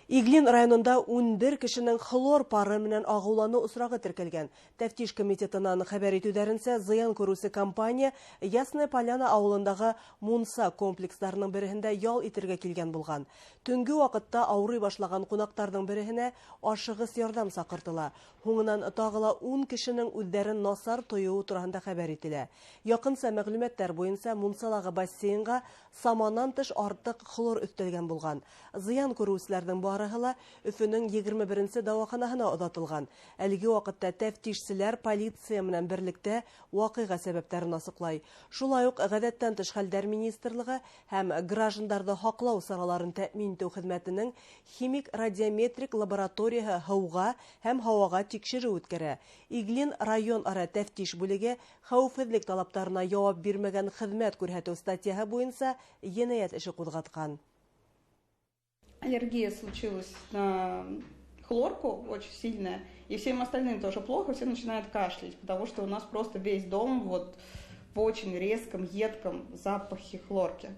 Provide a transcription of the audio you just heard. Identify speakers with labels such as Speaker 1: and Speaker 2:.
Speaker 1: Иглин районында 11 кешенең хлор пары менән агулану осрагы теркәлгән. Тәфтиш комитетынан хәбәр итүләренчә, зыян күрүче компания Ясная Поляна авылындагы Мунса комплексларының береһендә ял итәргә килгән булган. Төнге вакытта авырый башлаган кунакларның береһенә ашыгыс ярдәм сакыртыла. Һуңыннан тагыла 10 кешенең үзләрен насар тоюы турында хәбәр ителә. Якынса мәгълүматлар буенча Мунсалагы бассейнга саманнан тыш артык хлор өстәлгән булган. Зыян күрүчеләрнең барыһы Өфөнең 21-нче дәваханаһына озатылган. Әлеге вакытта тәфтишчеләр полиция менән берлектә вакыйга сәбәпләрен асыклай. Шулай ук гадәттән тыш хәлләр министрлыгы һәм граждандарды хаклау сараларын тәэмин итү хезмәтенең химик радиометрик лабораторияһы һауга һәм һавага тикшерү үткәрә. Иглин район ара тәфтиш бүлеге хәвефсезлек талаптарына җавап бирмәгән хезмәт күрсәтү статьяһы буенча җинаять эше кузгаткан.
Speaker 2: Аллергия случилась на хлорку очень сильная, и всем остальным тоже плохо, все начинают кашлять, потому что у нас просто весь дом вот в очень резком, едком запахе хлорки.